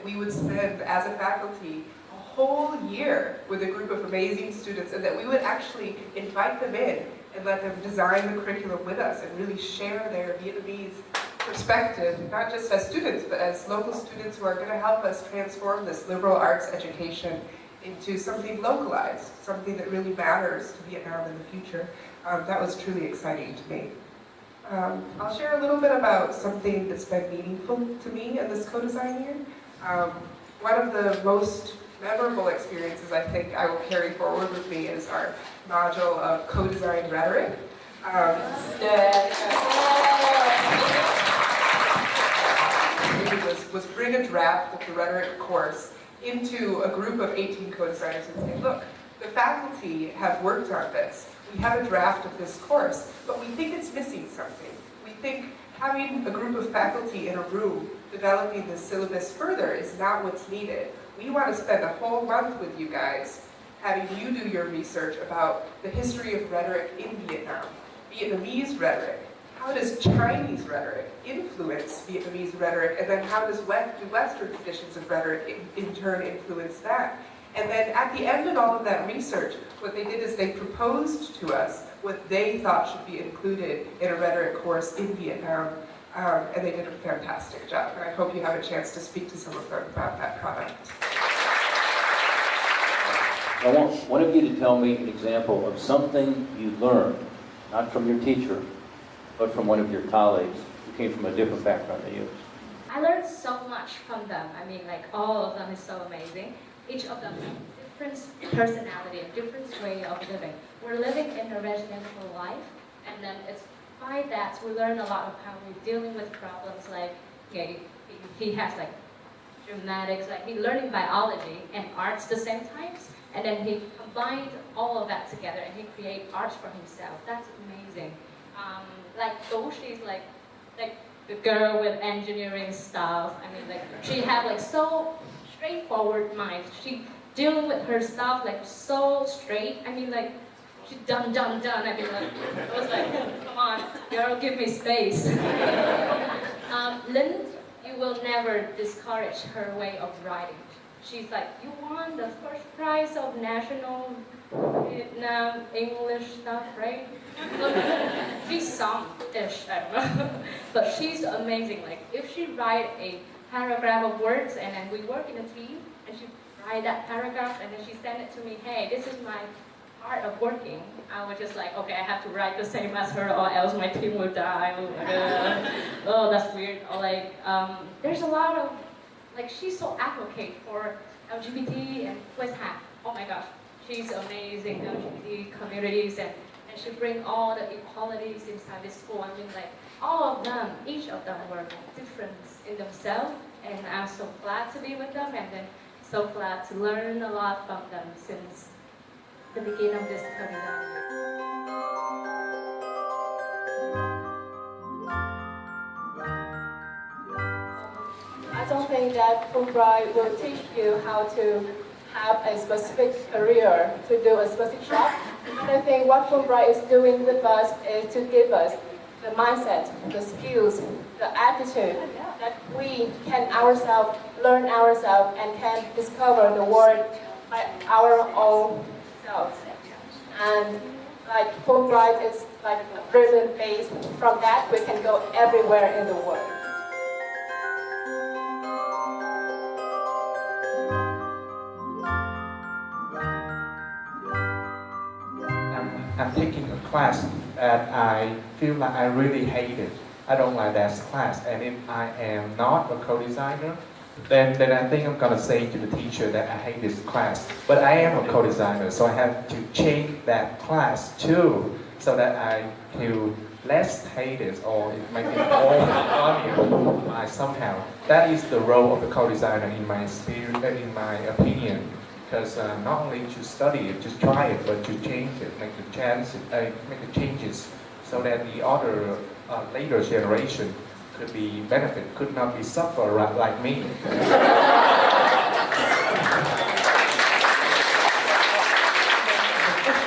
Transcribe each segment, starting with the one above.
that we would spend, as a faculty, a whole year with a group of amazing students, and that we would actually invite them in and let them design the curriculum with us and really share their Vietnamese perspective, not just as students, but as local students who are going to help us transform this liberal arts education into something localized, something that really matters to Vietnam in the future. That was truly exciting to me. I'll share a little bit about something that's been meaningful to me in this co-design year. One of the most memorable experiences I think I will carry forward with me is our module of co-design rhetoric. Was bring a draft of the rhetoric course into a group of 18 co-designers and say, look, the faculty have worked on this. We have a draft of this course, but we think it's missing something. We think having a group of faculty in a room developing this syllabus further is not what's needed. We want to spend a whole month with you guys, having you do your research about the history of rhetoric in Vietnam, Vietnamese rhetoric. How does Chinese rhetoric influence Vietnamese rhetoric, and then how does Western traditions of rhetoric in turn influence that? And then at the end of all of that research, what they did is they proposed to us what they thought should be included in a rhetoric course in Vietnam, and they did a fantastic job. And I hope you have a chance to speak to some of them about that product. I want one of you to tell me an example of something you learned, not from your teacher, but from one of your colleagues who came from a different background than you. I learned so much from them. I mean, like, all of them is so amazing. Each of them has different personality, a different way of living. We're living in a residential life, and then it's by that we learn a lot of how we're dealing with problems like, okay, he has like dramatics, like he's learning biology and arts at the same time, and then he combined all of that together and he created arts for himself. That's amazing. Like though she's like the girl with engineering stuff. I mean, like she have like so straightforward mind. She dealing with her stuff like so straight. I mean, like she done. I mean, like I was like, come on, girl, give me space. Lynn, you will never discourage her way of writing. She's like, you won the first prize of National Vietnam English stuff, right? She's some-ish, I don't know. But she's amazing. Like, if she write a paragraph of words and then we work in a team and she write that paragraph and then she send it to me, hey, this is my part of working. I was just like, okay, I have to write the same as her or else my team will die. Oh, that's weird. Or like, there's a lot of, like, she's so advocate for LGBT and West Ham. Oh my gosh, she's amazing, LGBT communities, and she bring all the equalities inside the school. I mean, like, all of them, each of them were different in themselves, and I'm so glad to be with them, and then so glad to learn a lot from them since the beginning of this co-design year. I don't think that Fulbright will teach you how to have a specific career, to do a specific job. I think what Fulbright is doing with us is to give us the mindset, the skills, the attitude that we can ourselves learn ourselves and can discover the world by our own selves. And like Fulbright is like a brilliant base. From that we can go everywhere in the world. I'm taking a class that I feel like I really hate it. I don't like that class, and if I am not a co-designer, then I think I'm gonna say to the teacher that I hate this class. But I am a co-designer, so I have to change that class too, so that I feel less hated or make it more funnier somehow. That is the role of the co-designer in my experience, in my opinion. Because not only to study it, to try it, but to change it, make the changes, so that the other later generation could not be suffer like me.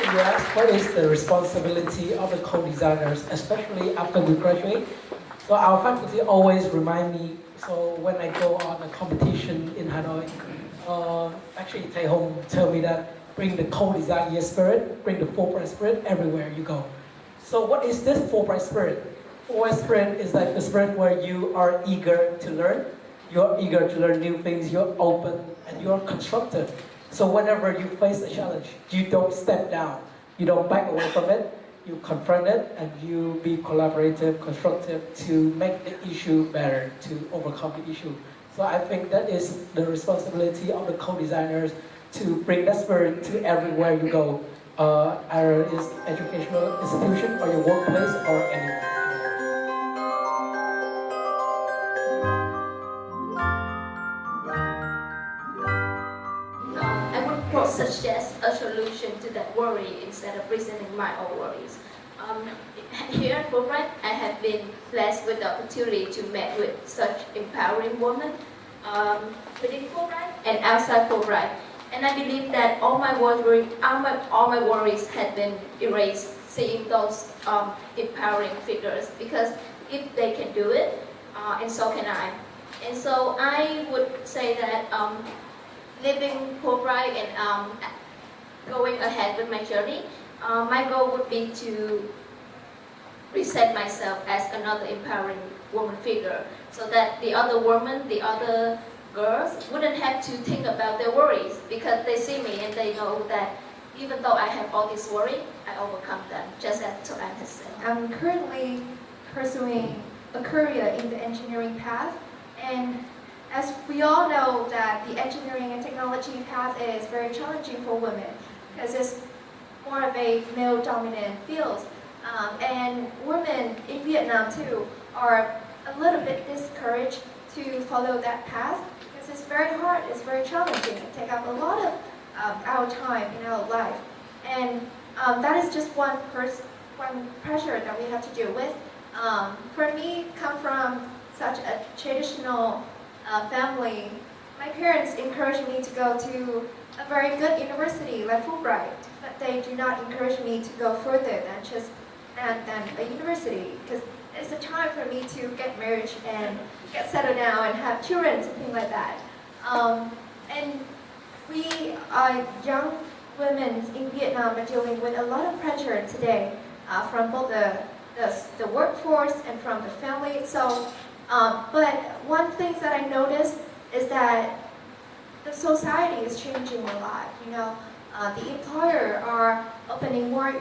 You asked what is the responsibility of the co-designers, especially after we graduate. So our faculty always remind me, so when I go on a competition in Hanoi, actually Thầy Hùng tell me that bring the co-design year spirit, bring the Fulbright spirit everywhere you go. So what is this Fulbright spirit? Fulbright spirit is like the spirit where you are eager to learn, you're eager to learn new things, you're open, and you're constructive. So whenever you face a challenge, you don't step down, you don't back away from it, you confront it, and you be collaborative, constructive to make the issue better, to overcome the issue. So I think that is the responsibility of the co-designers to bring that spirit to everywhere you go, either it's educational institution or your workplace or anywhere. I would suggest a solution to that worry instead of presenting my own worries. Here at Fulbright, I have been blessed with the opportunity to meet with such empowering women within Fulbright and outside Fulbright. And I believe that all my worries had been erased seeing those empowering figures, because if they can do it, and so can I. And so I would say that living Fulbright and going ahead with my journey, my goal would be to present myself as another empowering woman figure, so that the other women, the other girls wouldn't have to think about their worries, because they see me and they know that even though I have all this worry, I overcome them, just as Toan has said. I'm currently pursuing a career in the engineering path, and as we all know that the engineering and technology path is very challenging for women because it's more of a male-dominant field, and women in Vietnam too are a little bit discouraged to follow that path because it's very hard, it's very challenging, it takes up a lot of our time in our life, and that is just one pressure that we have to deal with. For me, come from such a traditional family, my parents encouraged me to go to a very good university like Fulbright, but they do not encourage me to go further than just than a university, because it's a time for me to get married and get settled down and have children, something like that. And we young women in Vietnam are dealing with a lot of pressure today from both the workforce and from the family itself. But one thing that I noticed is that the society is changing a lot. You know, the employer are opening more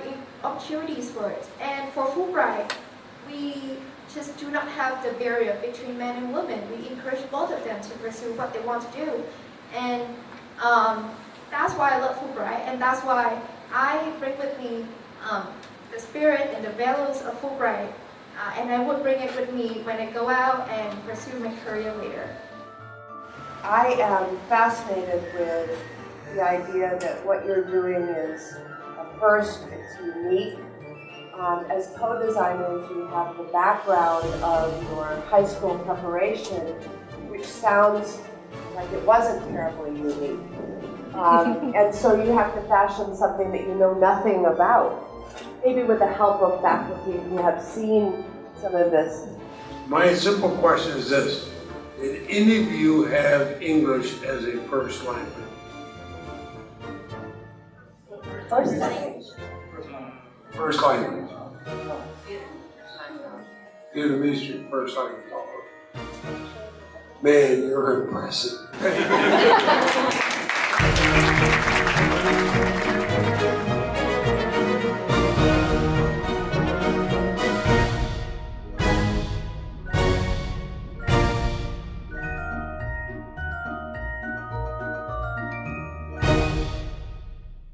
opportunities for it. And for Fulbright, we just do not have the barrier between men and women. We encourage both of them to pursue what they want to do. And that's why I love Fulbright, and that's why I bring with me the spirit and the values of Fulbright. And I would bring it with me when I go out and pursue my career later. I am fascinated with the idea that what you're doing is a first, it's unique. As co-designers, you have the background of your high school preparation, which sounds like it wasn't terribly unique. And so you have to fashion something that you know nothing about. Maybe with the help of faculty who have seen some of this. My simple question is this: did any of you have English as a first language? First language. First language. Vietnamese is your first language. Man, you're impressive.